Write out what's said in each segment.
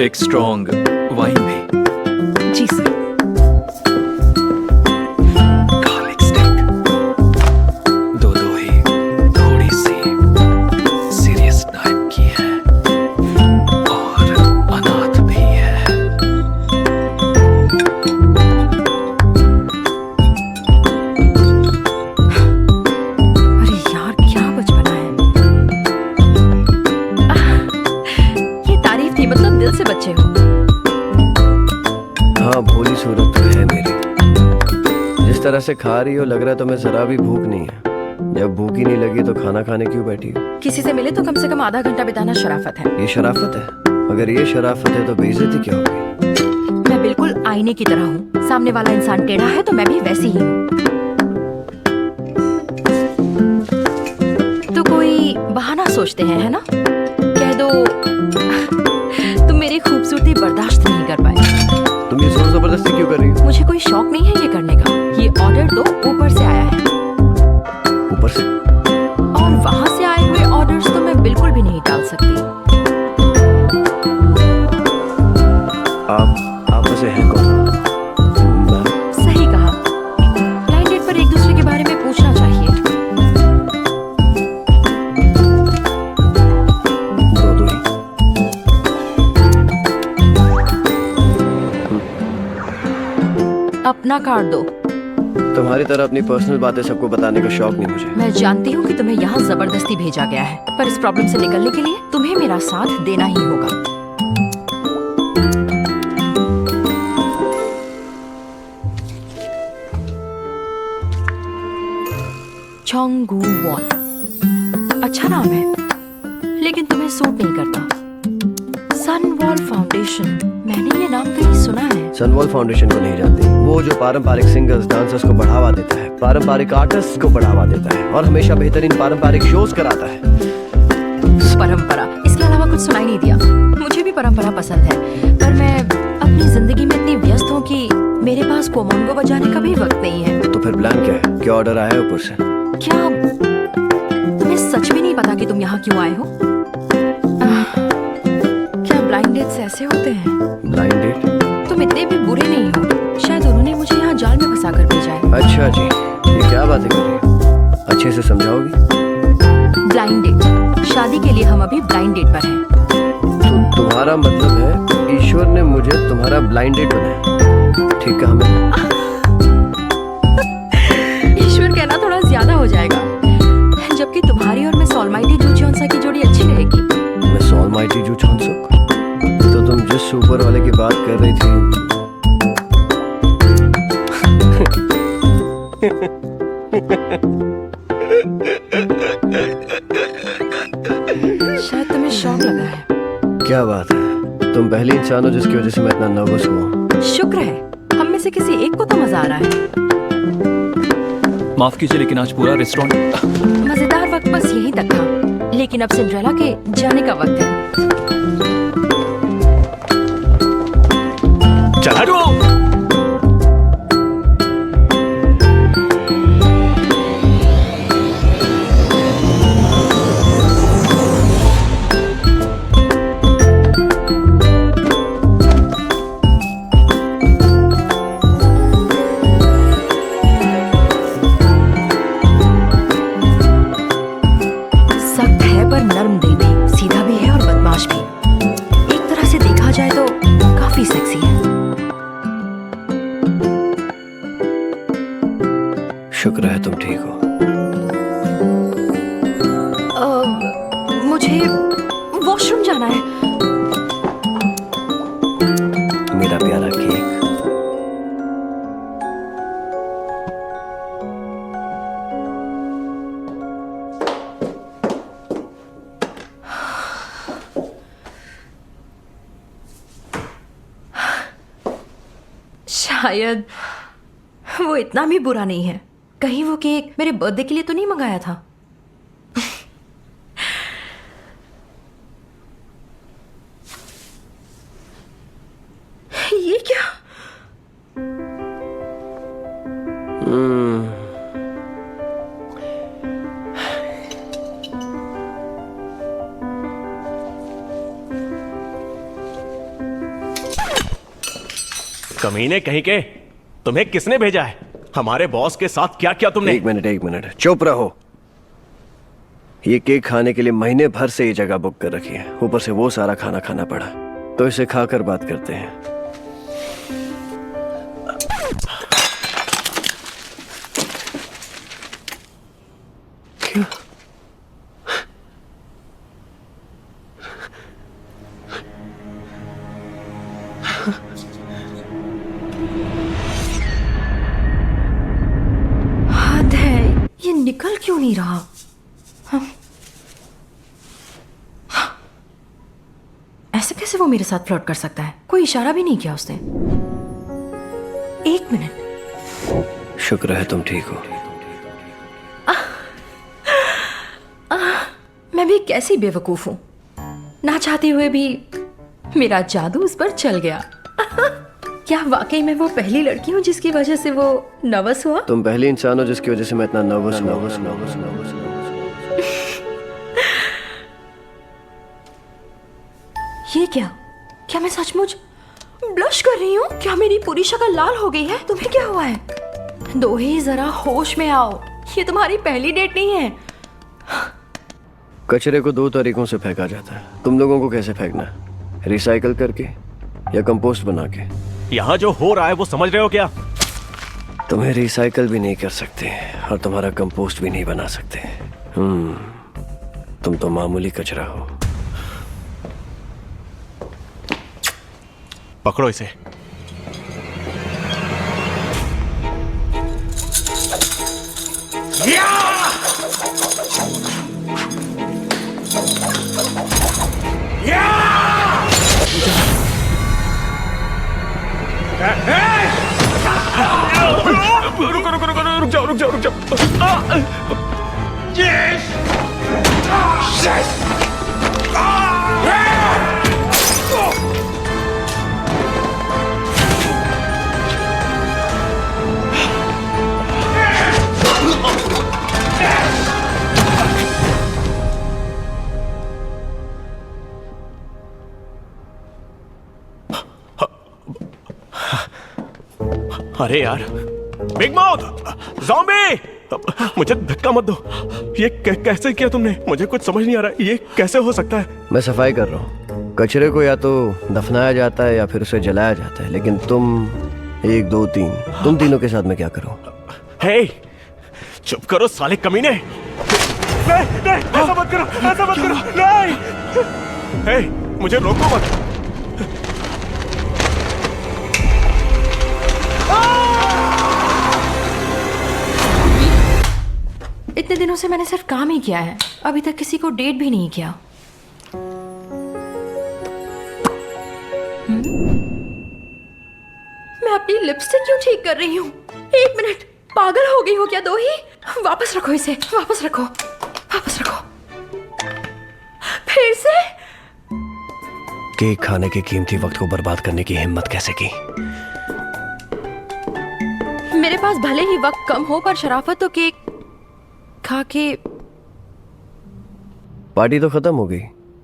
एक strong wine भी। जी sir. Garlic stick दो ही, थोड़ी सी सीरियस टाइप की है और अनाथ भी है। अरे यार क्या बचपना है। ये तारीफ थी, मतलब दिल से बच्चे हो। हाँ, भोली सूरत तो है मेरी। जिस तरह से खा रही हो लग रहा है तुम्हें जरा भी भूख नहीं है। जब भूख ही नहीं लगी तो खाना खाने क्यों बैठी हो? किसी से मिले तो कम से कम आधा घंटा बिताना शराफत है। ये शराफत है? अगर ये शराफत है तो बेइज्जती क्या होगी? मैं बिल्कुल आईने की तरह हूँ। सामने वाला इंसान टेढ़ा है तो मैं भी वैसी ही हूँ। तो कोई बहाना सोचते हैं, है ना? कह दो तुम मेरी खूबसूरती बर्दाश्त नहीं कर पाए। तुम ये जोर जबरदस्ती क्यों कर रही हो? मुझे कोई शौक नहीं है ये करने का। ये ऑर्डर तो ऊपर से आया है, ऊपर से? और वहाँ से आए हुए ऑर्डर्स तो मैं बिल्कुल भी नहीं टाल सकती। आप वैसे हैं कौन? मैम? सही कहा। ब्लाइंड डेट पर एक दूसरे के बारे में पूछना चाहिए। दो ही। अपना कार्ड दो। तुम्हारी तरह अपनी पर्सनल बातें सबको बताने का शौक नहीं मुझे। मैं जानती हूँ कि तुम्हें यहाँ जबरदस्ती भेजा गया है, पर इस प्रॉब्लम से निकलने के लिए तुम्हें मेरा साथ देना ही होगा। चोंगू वॉल अच्छा नाम है, लेकिन तुम्हें सूट नहीं करता। सनवॉल फाउंडेशन, मैंने ये नाम कहीं सुना है। सनवॉल फाउंडेशन को नहीं जानती? वो जो पारंपरिक सिंगर्स डांसर्स को बढ़ावा देता है, पारंपरिक आर्टिस्ट को बढ़ावा देता है और हमेशा बेहतरीन पारंपरिक शोज कराता है। परंपरा, इसके अलावा कुछ सुनाई नहीं दिया। मुझे भी परंपरा पसंद है, पर मैं अपनी जिंदगी में इतनी व्यस्त हूँ कि मेरे पास कोमोंगो बजाने का भी वक्त नहीं है। तो फिर प्लान क्या है? क्या ऑर्डर आया है ऊपर से? क्या तुम्हें सच में नहीं पता कि तुम यहाँ क्यों आए हो? क्या ब्लाइंड डेट्स ऐसे होते हैं? Blind date? तुम इतने भी बुरे नहीं हो। शायद उन्होंने मुझे यहाँ जाल में फंसा कर भेजा है। अच्छा जी, ये क्या बातें कर रही हो? अच्छे से समझाओगी? ब्लाइंड डेट, शादी के लिए हम अभी ब्लाइंड डेट पर हैं। तो तुम्हारा मतलब है ईश्वर ने मुझे तुम्हारा ब्लाइंड डेट बनाया? ठीक कहा मैंने? ईश्वर कहना थोड़ा ज्यादा हो जाएगा, जबकि तुम्हारी और मिस ऑलमाइटी जू चौंसा की जोड़ी अच्छी रहेगी। मिस ऑलमाइटी जू चौंसुक? तो तुम जिस ऊपर वाले की बात कर रही थी शायद तुम्हें शौक लगा है। क्या बात है, तुम पहली इंसान हो जिसकी वजह से मैं इतना नर्वस हुआ। शुक्र है, हम में से किसी एक को तो मजा आ रहा है। माफ कीजिए लेकिन आज पूरा रेस्टोरेंट। मजेदार वक्त बस यहीं तक था, लेकिन अब सिंड्रेला के जाने का वक्त है। चला दो। सख्त है पर नर्म दिल भी, सीधा भी है और बदमाश भी। एक तरह से देखा जाए तो काफी सेक्सी है। शुक्र है तुम ठीक हो। मुझे वॉशरूम जाना है। मेरा प्यारा केक। शायद वो इतना भी बुरा नहीं है। कहीं वो केक मेरे बर्थडे के लिए तो नहीं मंगाया था? ये क्या? कमीने कहीं के, तुम्हें किसने भेजा है? हमारे बॉस के साथ क्या किया तुमने? एक मिनट, चुप रहो। ये केक खाने के लिए महीने भर से ये जगह बुक कर रखी है, ऊपर से वो सारा खाना खाना पड़ा, तो इसे खाकर बात करते हैं। क्या? हद है, ये निकल क्यों नहीं रहा? ऐसे कैसे वो मेरे साथ फ्लर्ट कर सकता है? कोई इशारा भी नहीं किया उसने। एक मिनट। शुक्र है तुम ठीक हो। मैं भी कैसी बेवकूफ हूं, ना चाहते हुए भी मेरा जादू उस पर चल गया। क्या वाकई मैं वो पहली लड़की हूँ जिसकी वजह से वो नर्वस हुआ? तुम पहली इंसान हो जिसकी वजह से मैं इतना नर्वस हूँ। ये क्या मैं सचमुच ब्लश कर रही हूँ? क्या मेरी पूरी शक्ल लाल हो गई है? तुम्हें क्या हुआ है? दो ही जरा होश में आओ, ये तुम्हारी पहली डेट नहीं है। कचरे को दो तरीकों से फेंका जाता है। तुम लोगों को कैसे फेंकना है? रिसाइकल करके या कंपोस्ट बना के? यहाँ जो हो रहा है वो समझ रहे हो क्या? तुम्हें रिसाइकल भी नहीं कर सकते और तुम्हारा कंपोस्ट भी नहीं बना सकते। तुम तो मामूली कचरा हो। पकड़ो इसे। रुक जाओ। अरे यार, बिग माउथ, ज़ॉम्बी! मुझे धक्का मत दो। ये कैसे किया तुमने? मुझे कुछ समझ नहीं आ रहा, ये कैसे हो सकता है? मैं सफाई कर रहा हूँ। कचरे को या तो दफनाया जाता है या फिर उसे जलाया जाता है, लेकिन तुम 1 2 3 तुम तीनों के साथ मैं क्या करूँ? हे, चुप करो साले कमीने! नहीं, ऐसा मत करो, नहीं! हे, मुझे रोको मत। इतने दिनों से मैंने सिर्फ काम ही किया है, अभी तक किसी को डेट भी नहीं किया। मैं अपनी लिपस्टिक क्यों ठीक कर रही हूँ? 1 मिनट, पागल हो गई हो क्या दो ही? वापस रखो इसे, वापस रखो। फिर से? केक खाने के कीमती वक्त को बर्बाद करने की हिम्मत कैसे की? मेरे पास भले ही वक्त कम हो, पर शराफत तो केक खा के। पार्टी तो खत्म हो गई।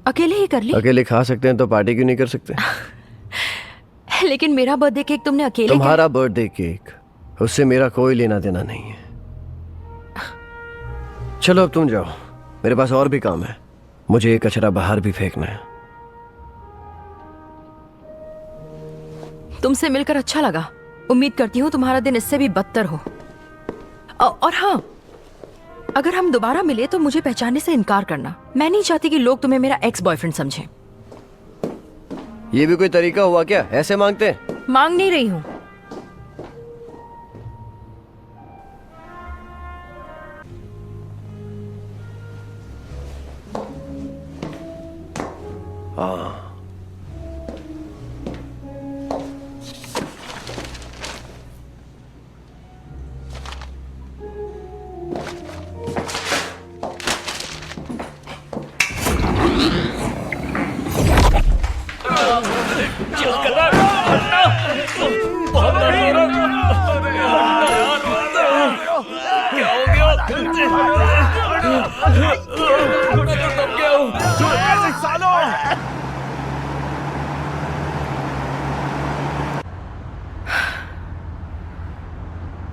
अकेले ही कर ली? अकेले खा सकते हैं तो पार्टी क्यों नहीं कर सकते? लेकिन मेरा बर्थडे केक तुमने अकेले तुम्हारा बर्थडे केक, उससे मेरा कोई लेना देना नहीं है। चलो अब तुम जाओ, मेरे पास और भी काम है। मुझे ये कचरा बाहर भी फेंकना है। तुमसे मिलकर अच्छा लगा। उम्मीद करती हूँ तुम्हारा दिन इससे भी बदतर हो। और हाँ, अगर हम दोबारा मिले तो मुझे पहचानने से इनकार करना। मैं नहीं चाहती कि लोग तुम्हें मेरा एक्स बॉयफ्रेंड समझें। ये भी कोई तरीका हुआ क्या? ऐसे मांगते? मांग नहीं रही हूँ। हाँ,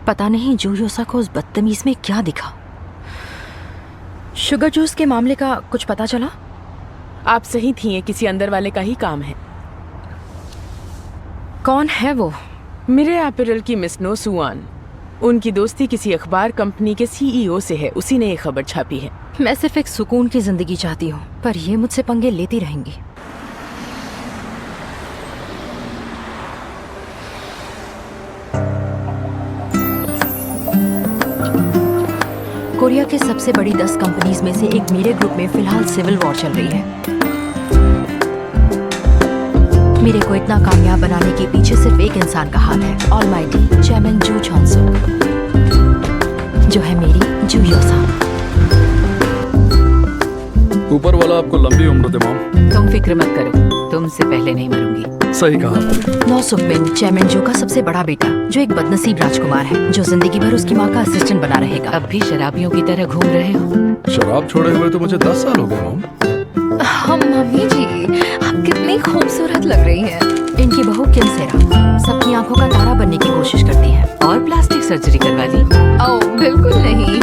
पता नहीं जूयोसा को उस बदतमीज में क्या दिखा। शुगर जूस के मामले का कुछ पता चला? आप सही थी, ये किसी अंदर वाले का ही काम है। कौन है वो? मेरे अपैरल की मिस नो सुआन। उनकी दोस्ती किसी अखबार कंपनी के सीईओ से है, उसी ने ये खबर छापी है। मैं सिर्फ एक सुकून की जिंदगी चाहती हूँ, पर ये मुझसे पंगे लेती रहेंगी। कोरिया के सबसे बड़ी 10 कंपनीज में से एक मेरे ग्रुप में फिलहाल सिविल वॉर चल रही है। मेरे को इतना कामयाब बनाने के पीछे सिर्फ एक इंसान का हाथ है, ऑलमाइटी चेयरमैन जू चॉन्सो, जो है मेरी जूयोसा। ऊपर वाला आपको लंबी उम्र दे मॉम। तुम फिक्र मत करो, तुमसे पहले नहीं मरूंगी। सही कहा आपने। नो सुकमिन चेयरमैन जो का सबसे बड़ा बेटा, जो एक बदनसीब राजकुमार है, जो जिंदगी भर उसकी माँ का असिस्टेंट बना रहेगा। अब भी शराबियों की तरह घूम रहे हो? शराब छोड़े हुए तो मुझे 10 साल हो गए मॉम। हम मम्मी जी, आप कितनी खूबसूरत लग रही हैं। इनकी बहू किम सेरा सबकी आंखों का तारा बनने की कोशिश करती है। और प्लास्टिक सर्जरी करवा ली? ओह बिल्कुल नहीं,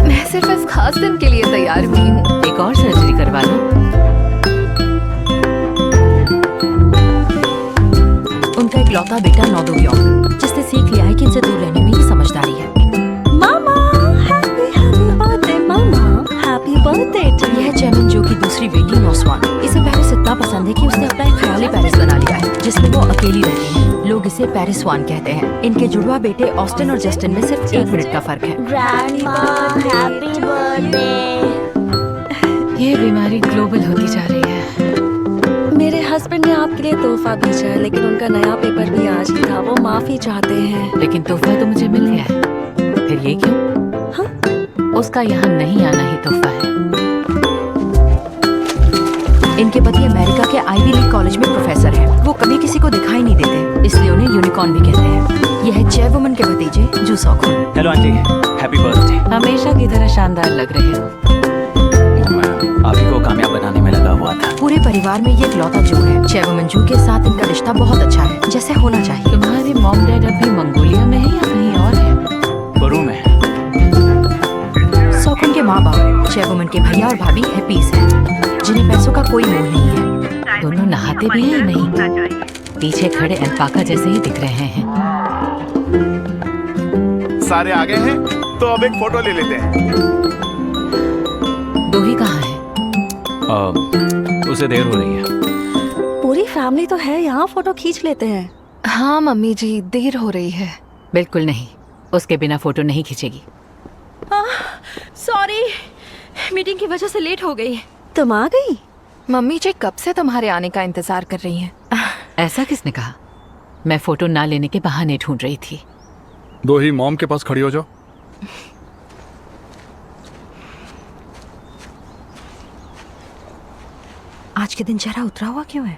मैं सिर्फ इस खास दिन के लिए तैयार हुई हूँ। एक और सर्जरी करवा लो। उनका इकलौता बेटा नौदो योंग, जिसने सीख लिया है कि इनसे दूर रहने में ही समझदारी है। मामा हैप्पी बर्थडे, मामा हैप्पी बर्थडे। यह है चेयरमैन जो की दूसरी बेटी नौसवान। इसे पेरिस इतना पसंद है कि उसने अपना एक ख्याली पेरिस बना लिया है, जिसमें वो अकेली रहती है। लोग इसे पेरिस वान कहते हैं। इनके जुड़वा बेटे ऑस्टिन और जस्टिन में सिर्फ 1 मिनट का फर्क है। Grandma happy birthday. ये बीमारी ग्लोबल होती जा रही है। मेरे हस्बैंड ने आपके लिए तोहफा भेजा है, लेकिन उनका नया पेपर भी आज ही था। वो माफी चाहते हैं। लेकिन तोहफा तो मुझे मिल गया है, फिर ये क्यों? हाँ? उसका यहाँ नहीं आना ही तोहफा है। इनके पति अमेरिका के आईवी लीग कॉलेज में प्रोफेसर हैं। वो कभी किसी को दिखाई नहीं देते, इसलिए उन्हें यूनिकॉर्न भी कहते हैं। यह है चेयरवुमन के भतीजे जू सॉकुन। Hello aunty, happy birthday. हमेशा की तरह शानदार लग रहे हो। मैं आप ही को कामयाब बनाने में लगा हुआ था। पूरे परिवार में ये इकलौता जू है। चेयरवुमन जू के साथ इनका रिश्ता बहुत अच्छा है, जैसे होना चाहिए। तुम्हारे मॉम डैड अभी मंगोलिया में है या कहीं और है? बरू में। सॉकुन के माँ बाप चेयरवुमन के भैया और भाभी हैप्पीज हैं, जिन्हें पैसों का कोई मोल नहीं है। दोनों नहाते भी हैं या नहीं? पीछे खड़े अल्पाका जैसे ही दिख रहे हैं। सारे आगे हैं तो अब एक फोटो ले लेते हैं। दो ही कहाँ है? उसे देर हो रही है। पूरी फैमिली तो है यहाँ, फोटो खींच लेते हैं। हाँ मम्मी जी, देर हो रही है। बिल्कुल नहीं, उसके बिना फोटो नहीं खींचेगी। सॉरी, मीटिंग की वजह से लेट हो गई। तुम आ गई? मम्मी जी कब से तुम्हारे आने का इंतजार कर रही हैं। ऐसा किसने कहा? मैं फोटो ना लेने के बहाने ढूंढ रही थी। दो ही मॉम के पास खड़ी हो जाओ। आज के दिन चेहरा उतरा हुआ क्यों है?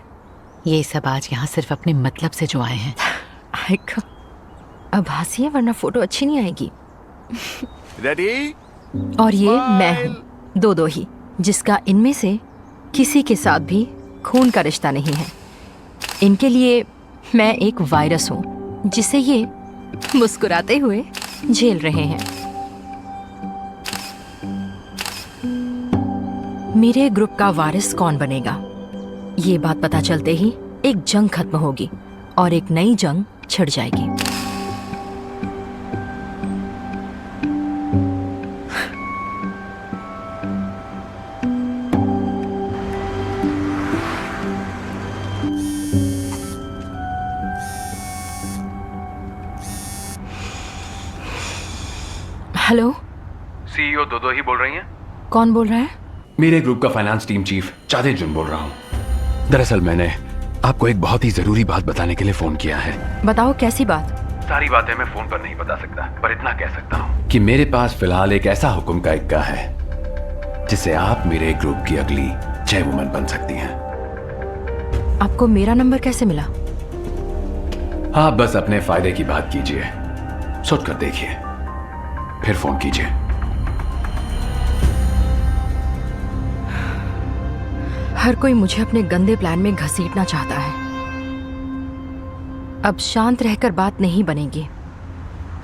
ये सब आज यहाँ सिर्फ अपने मतलब से जो आए हैं। अब हंसी है, वरना फोटो अच्छी नहीं आएगी। रेडी? और ये मैं हूँ, दो ही, जिसका इनमें से किसी के साथ भी खून का रिश्ता नहीं है। इनके लिए मैं एक वायरस हूँ, जिसे ये मुस्कुराते हुए झेल रहे हैं। मेरे ग्रुप का वारिस कौन बनेगा, ये बात पता चलते ही एक जंग खत्म होगी और एक नई जंग छिड़ जाएगी। हेलो, सीईओ दो ही बोल रही हैं? कौन बोल रहा है? मेरे ग्रुप का फाइनेंस टीम चीफ चादे जुन बोल रहा हूँ। दरअसल मैंने आपको एक बहुत ही जरूरी बात बताने के लिए फोन किया है। बताओ, कैसी बात? सारी बातें मैं फोन पर नहीं बता सकता, पर इतना कह सकता हूँ कि मेरे पास फिलहाल एक ऐसा हुक्म का इक्का है जिससे आप मेरे ग्रुप की अगली चेयरवुमन बन सकती हैं। आपको मेरा नंबर कैसे मिला? आप बस अपने फायदे की बात कीजिए, सोच कर देखिए, फिर फोन कीजिए। हर कोई मुझे अपने गंदे प्लान में घसीटना चाहता है। अब शांत रहकर बात नहीं बनेगी।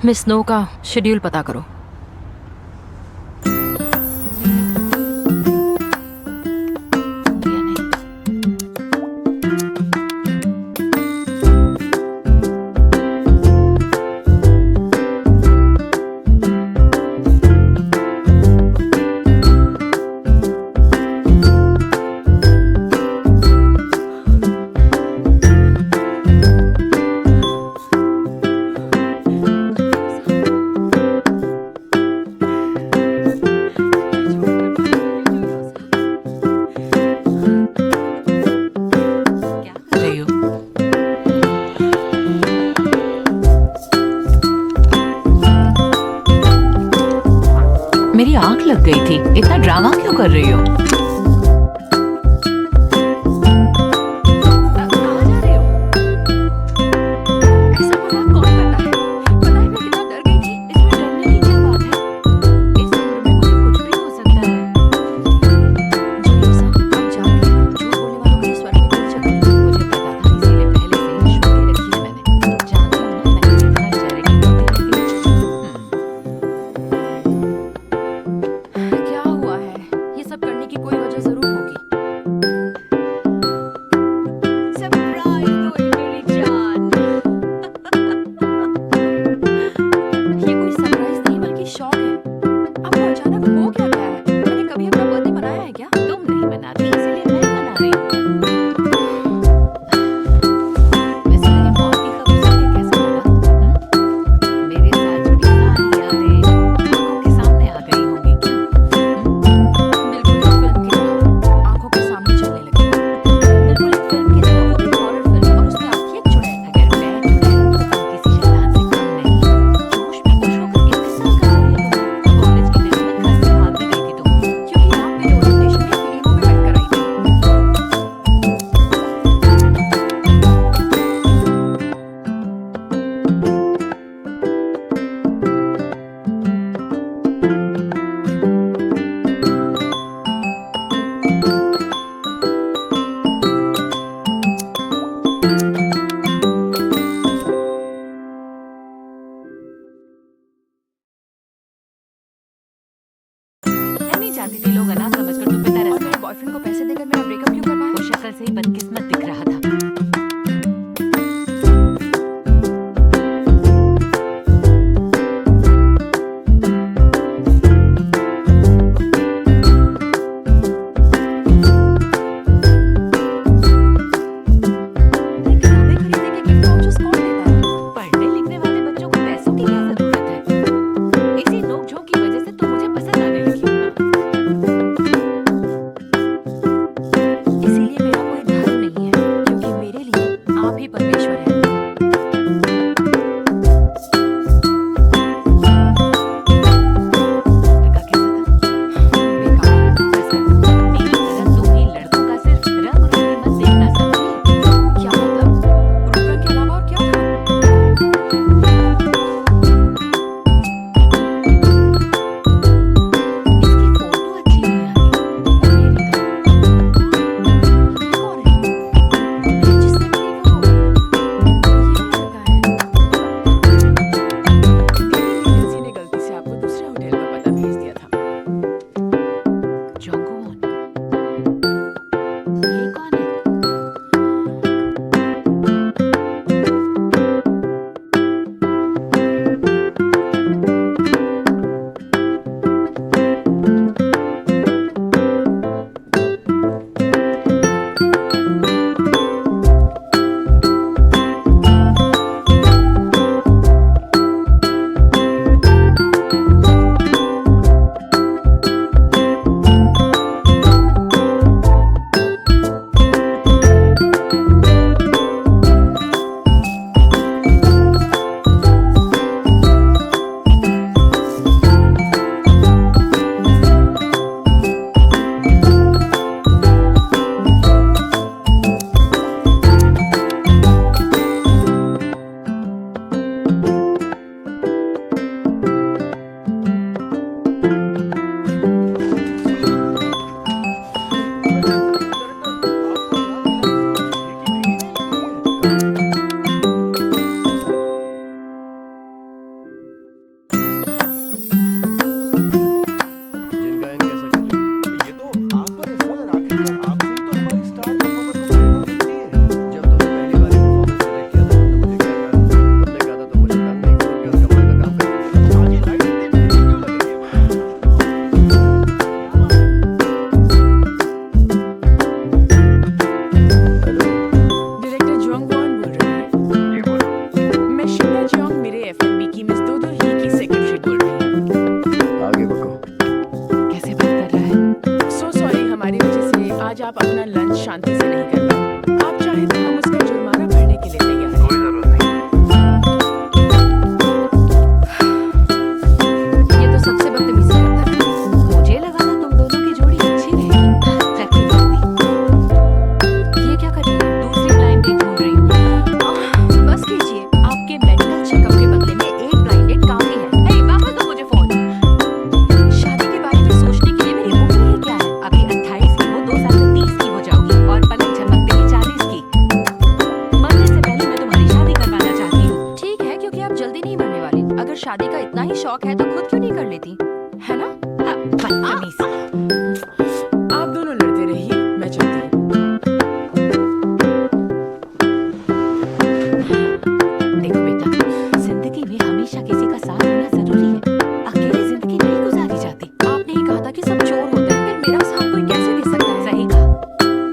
मिस स्नो का शेड्यूल पता करो। मेरी आंख लग गई थी, इतना ड्रामा क्यों कर रही हो? बॉयफ्रेंड को पैसे देकर मेरा ब्रेकअप क्यों करवाया? वो शक्ल से ही बदकिस्मत दिख रहा था। आज आप अपना लंच शांति से नहीं कर पाए। आप चाहे तो हम उसका जुर्माना भरने के लिए तैयार हैं। कोई जरूरत नहीं। ये तो सबसे बदतमीजी करता है। मुझे लगा था तुम दोनों की जोड़ी अच्छी रहेगी। फैक्ट्री ये क्या कर रही है? दूसरी क्लाइंट भी ढूंढ रही हूँ। बस कीजिए, आपके मेडिकल चेकअप के बदले में एक ब्लाइंड डेट काफी है। हे, वापस दो मुझे फोन। शादी के बारे में सोचने के लिए मेरी उम्र ही क्या है? अभी 28 की हो, 2 साल में 30 की हो जाओगी और पलक झपकते ही 40 की। मरने से पहले मैं तुम्हारी शादी करवाना चाहती हूँ। ठीक है, क्योंकि आप जल्दी नहीं मरने वाली। अगर शादी का इतना ही शौक है तो खुद क्यों नहीं कर लेती, है ना? बदतमीज। आप दोनों लड़ते रहिए, मैं चलती हूँ। देखो बेटा, जिंदगी में हमेशा किसी का साथ होना जरूरी है। अकेले जिंदगी नहीं गुजारी जाती। आपने ही कहा था कि सब चोर होते हैं, फिर मेरा साथ कोई कैसे दे सकता है? सही कहा,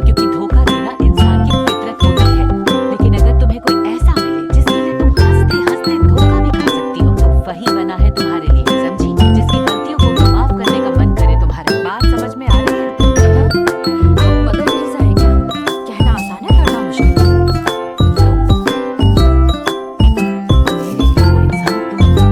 क्योंकि धोखा देना इंसान की फितरत होती है। लेकिन अगर तुम्हें कोई ऐसा मिले जिसके लिए तुम हंसते हंसते धोखा भी खा सकती हो, तो वही बना है तुम्हारे लिए, समझी? जिसकी गलतियों को तो माफ करने का मन करे तुम्हारा। बात समझ में आ रही है? आप मदर टेरेसा हैं क्या? कहना आसान है, करना मुश्किल। मेरे लिए वो इंसान तुम हो।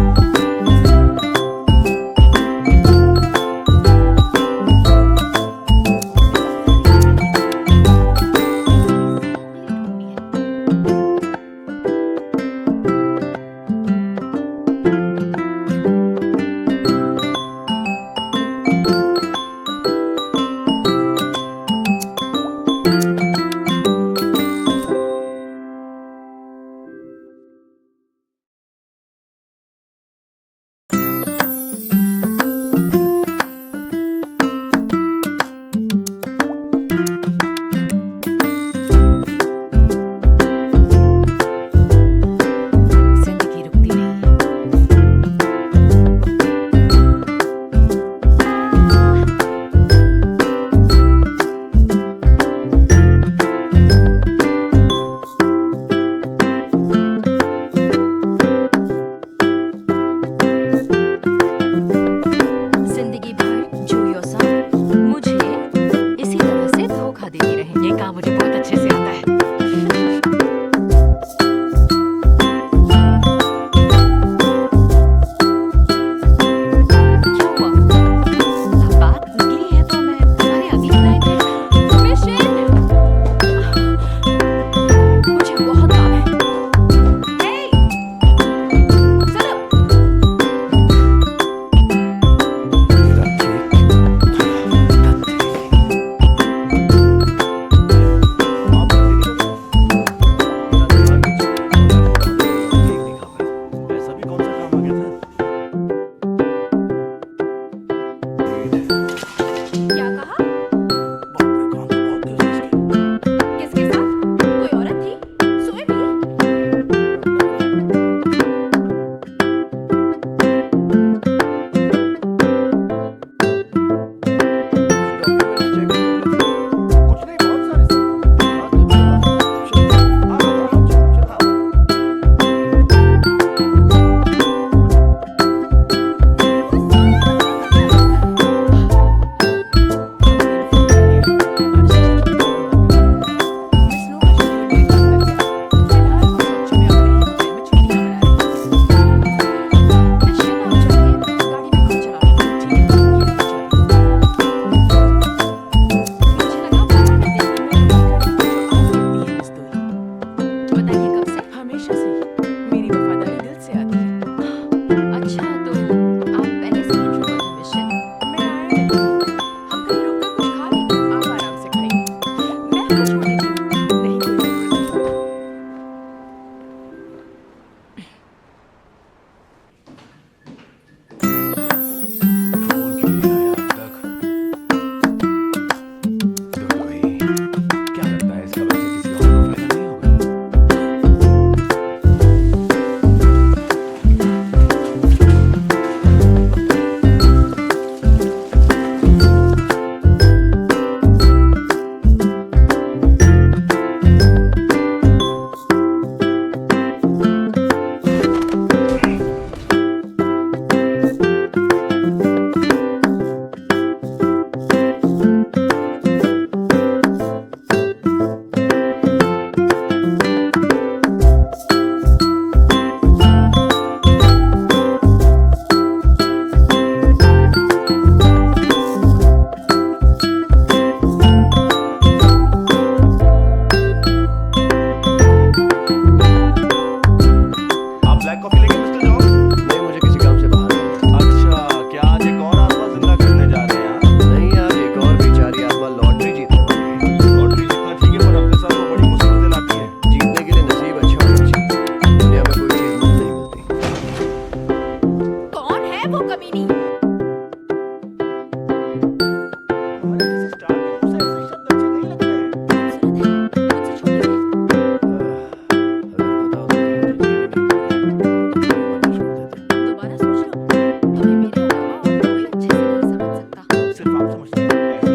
सिर्फ आप समझते हैं ऐसी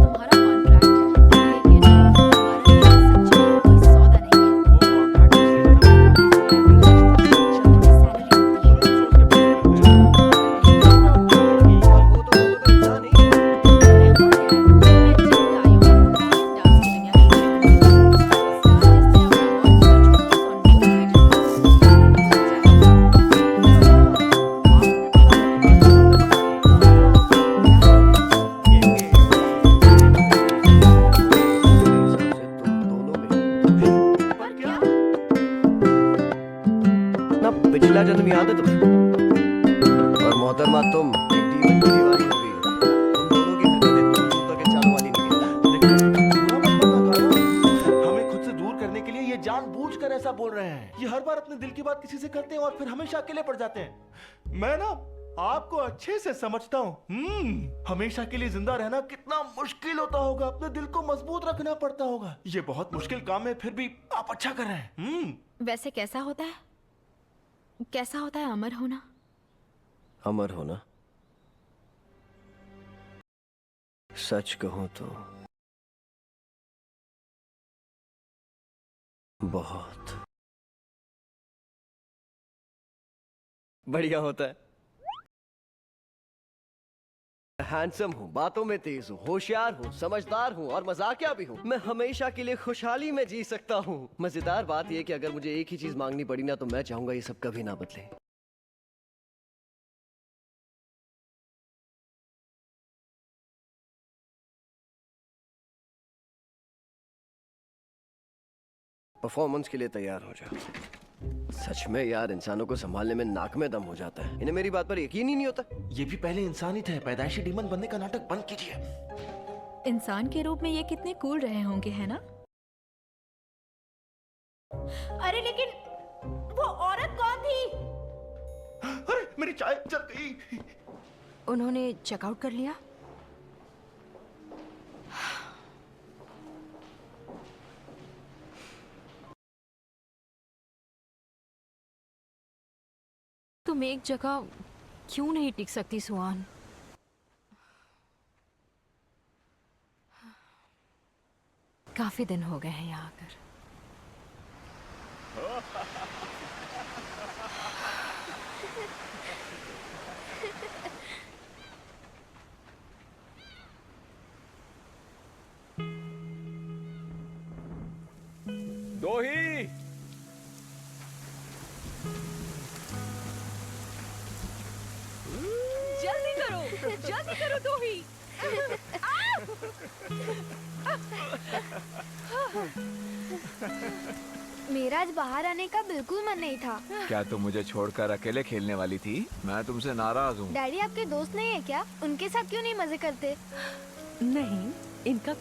तुम्हारा कॉन्ट्रैक्ट है, लेकिन हमारा रिश्ता सच्चाई में कोई सौदा नहीं है। वो कॉन्ट्रैक्ट ना पिछला जन्म याद है तुम्हें? और मोहतरमा तुम एक डीमन की दीवानी हो गई हो। तुम दोनों की हरकतें तुम जूतों के चालों वाली निकली। हमें खुद से दूर करने के लिए ये जानबूझकर ऐसा बोल रहे हैं। ये हर बार अपने दिल की बात किसी से करते हैं और फिर हमेशा अकेले पड़ जाते हैं। मैं ना आपको अच्छे से समझता हूँ। हमेशा के लिए जिंदा रहना कितना मुश्किल होता होगा। अपने दिल को मजबूत रखना पड़ता होगा। ये बहुत मुश्किल काम है, फिर भी आप अच्छा कर रहे हैं। वैसे कैसा होता है, कैसा होता है अमर होना? अमर होना, सच कहूं तो बहुत बढ़िया होता है। हैंडसम हूँ, बातों में तेज हूँ, होशियार हूँ, समझदार हूँ और मजाकिया भी हूँ। मैं हमेशा के लिए खुशहाली में जी सकता हूँ। मजेदार बात यह कि अगर मुझे एक ही चीज मांगनी पड़ी ना, तो मैं चाहूंगा ये सब कभी ना बदले। परफॉर्मेंस के लिए तैयार हो जाओ। सच में यार, इंसानों को संभालने में नाक में दम हो जाता है। इन्हें मेरी बात पर यकीन ही नहीं होता। ये भी पहले इंसान ही थे। पैदाइशी डीमन बनने का नाटक बंद कीजिए। इंसान के रूप में ये कितने कूल रहे होंगे, है ना? अरे लेकिन वो औरत कौन थी? अरे मेरी चाय जल गई। उन्होंने चेकआउट कर लिया? तुम एक जगह क्यों नहीं टिक सकती सुहान? काफी दिन हो गए हैं यहाँ आकर। दोही, जल्दी करो दोही। मेरा आज बाहर आने का बिल्कुल मन नहीं था। क्या तुम मुझे छोड़कर अकेले खेलने वाली थी? मैं तुमसे नाराज हूँ। डैडी आपके दोस्त नहीं है क्या? उनके साथ क्यों नहीं मजे करते? नहीं, इनका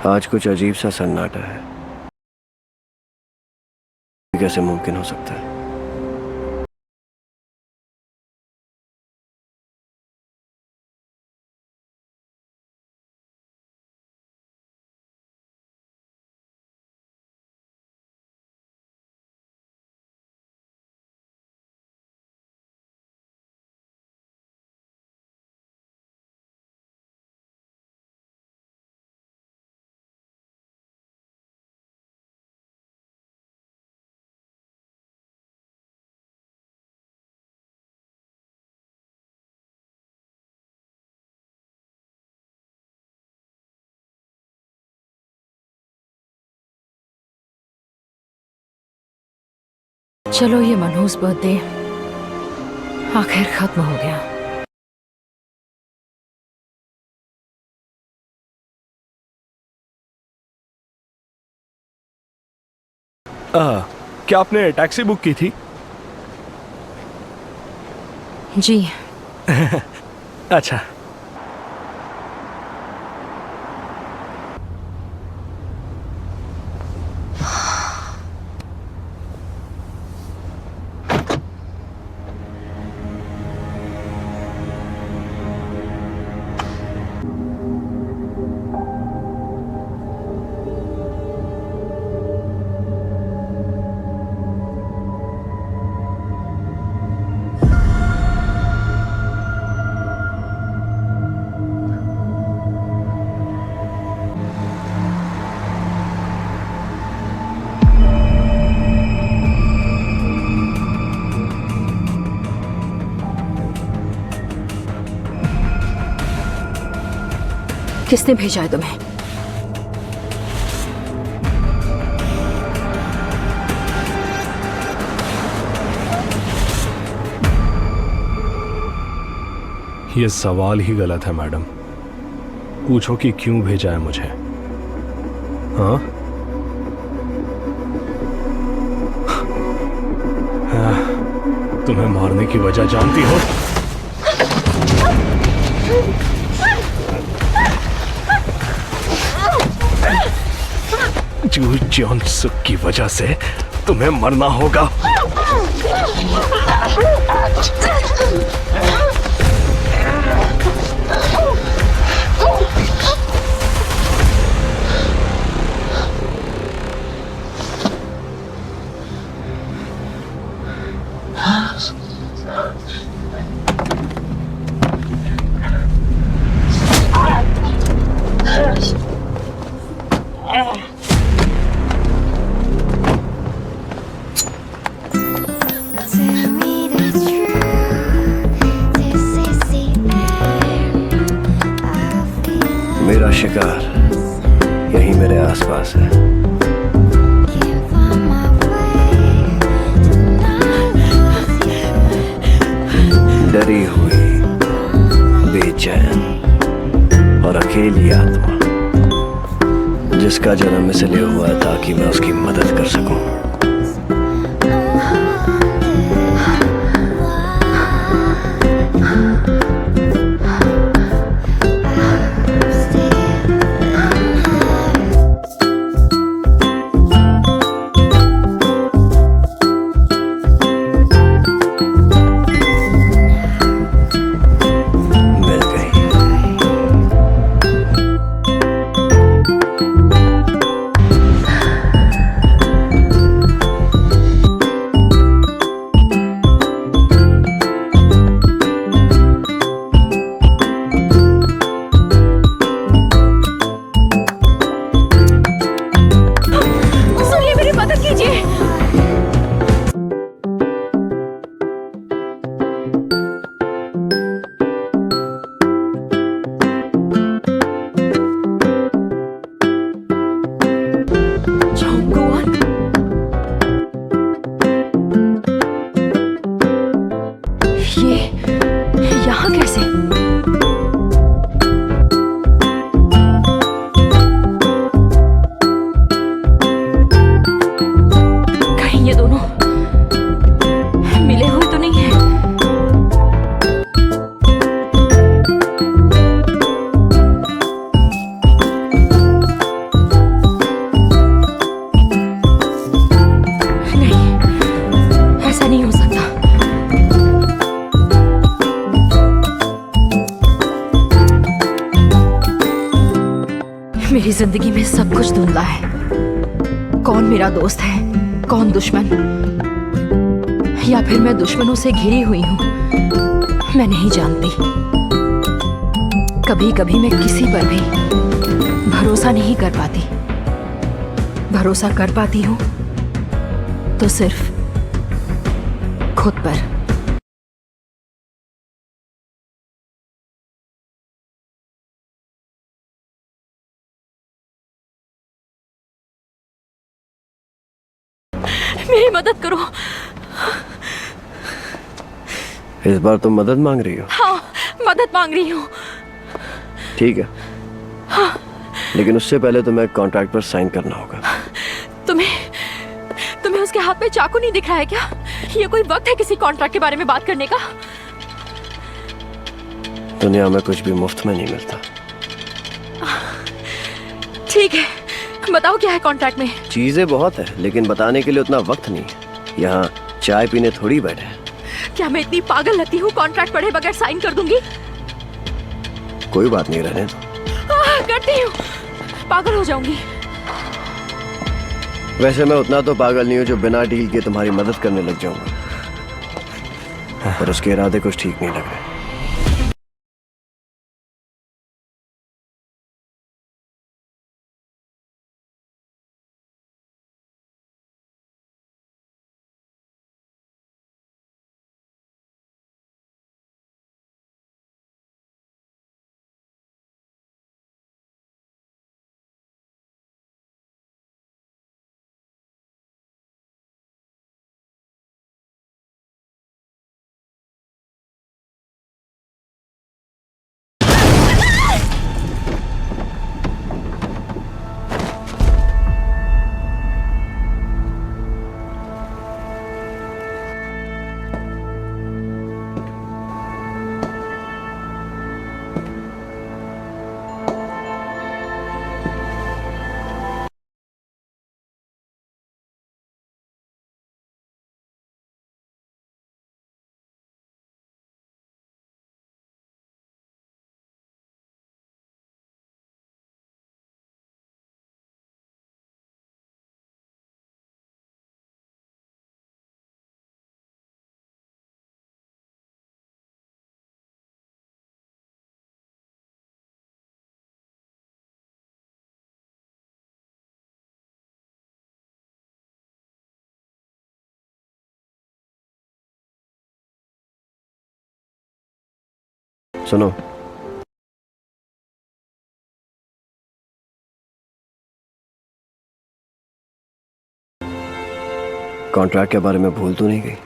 आज कुछ अजीब सा सन्नाटा है। कैसे मुमकिन हो सकता है? चलो ये मनहूस बर्थडे आखिर खत्म हो गया। क्या आपने टैक्सी बुक की थी? जी। अच्छा। किसने भेजा है तुम्हें? ये सवाल ही गलत है मैडम। पूछो कि क्यों भेजा है मुझे। हाँ? तुम्हें मारने की वजह जानती हो? जू जॉन सुक की वजह से तुम्हें मरना होगा। मेरा शिकार यहीं मेरे आसपास है। डरी हुई, बेचैन और अकेली आत्मा जिसका जन्म इसलिए हुआ है ताकि मैं उसकी मदद कर सकूं। मेरी जिंदगी में सब कुछ धुंधला है। कौन मेरा दोस्त है, कौन दुश्मन, या फिर मैं दुश्मनों से घिरी हुई हूं, मैं नहीं जानती। कभी कभी मैं किसी पर भी भरोसा नहीं कर पाती। भरोसा कर पाती हूं तो सिर्फ खुद पर। मेरी मदद करो, इस बार तुम मदद मांग रही हो? हाँ, मदद मांग रही हूँ। ठीक है, लेकिन उससे पहले तुम्हें कॉन्ट्रैक्ट पर साइन करना होगा। तुम्हें उसके हाथ में चाकू नहीं दिख रहा है क्या? ये कोई वक्त है किसी कॉन्ट्रैक्ट के बारे में बात करने का? दुनिया में कुछ भी मुफ्त में नहीं मिलता। ठीक है, बताओ क्या है कॉन्ट्रैक्ट में? चीजें बहुत है, लेकिन बताने के लिए उतना वक्त नहीं है। यहाँ चाय पीने थोड़ी बैठे हैं। क्या मैं इतनी पागल लगती हूँ कॉन्ट्रैक्ट पढ़े बगैर साइन कर दूंगी? कोई बात नहीं, रहने दो। करती हूँ, पागल हो जाऊंगी। वैसे मैं उतना तो पागल नहीं हूँ जो बिना डील के तुम्हारी मदद करने लग जाऊंगा, पर उसके इरादे कुछ ठीक नहीं लग रहे। सुनो, कॉन्ट्रैक्ट के बारे में भूल तो नहीं गई?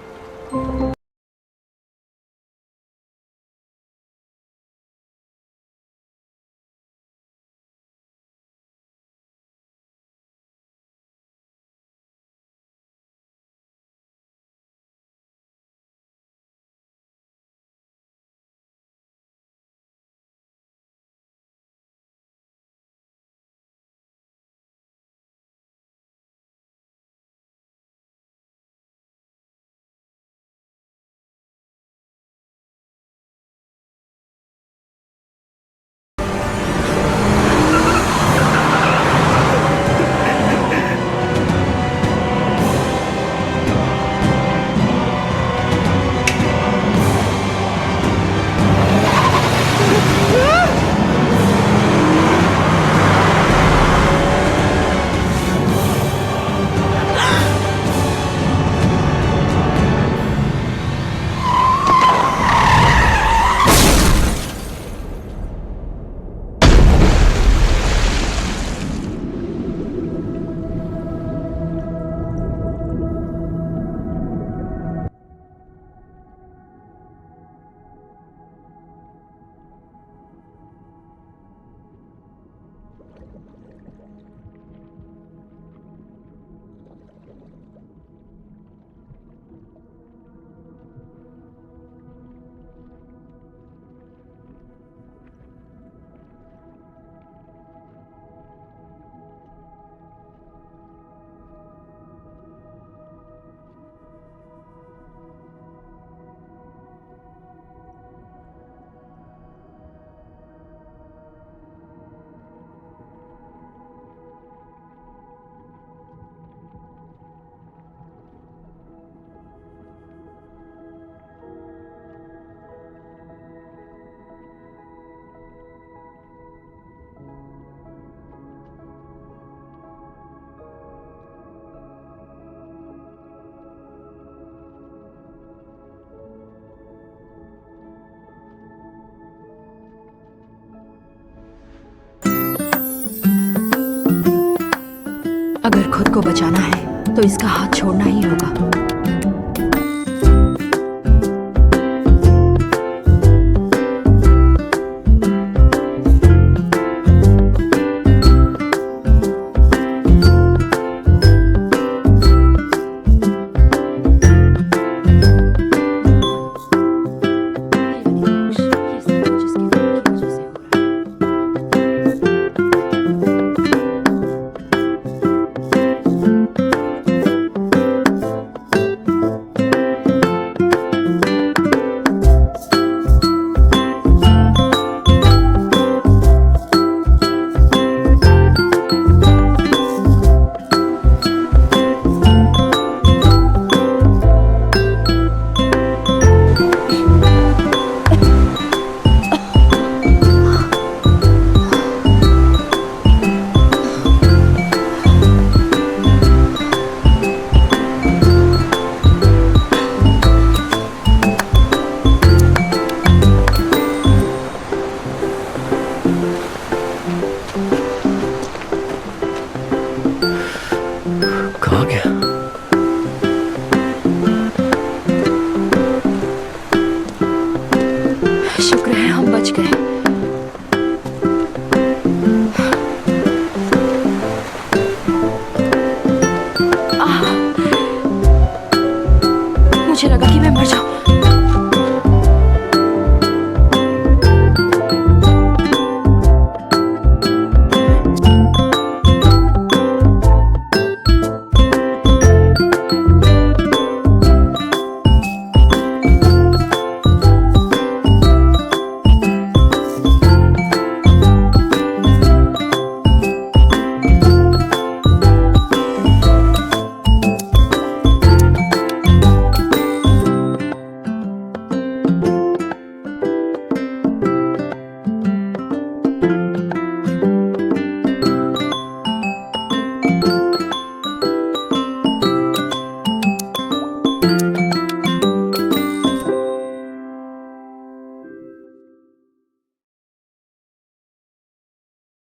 अगर खुद को बचाना है तो इसका हाथ छोड़ना ही होगा। शुक्र है हम बच गए।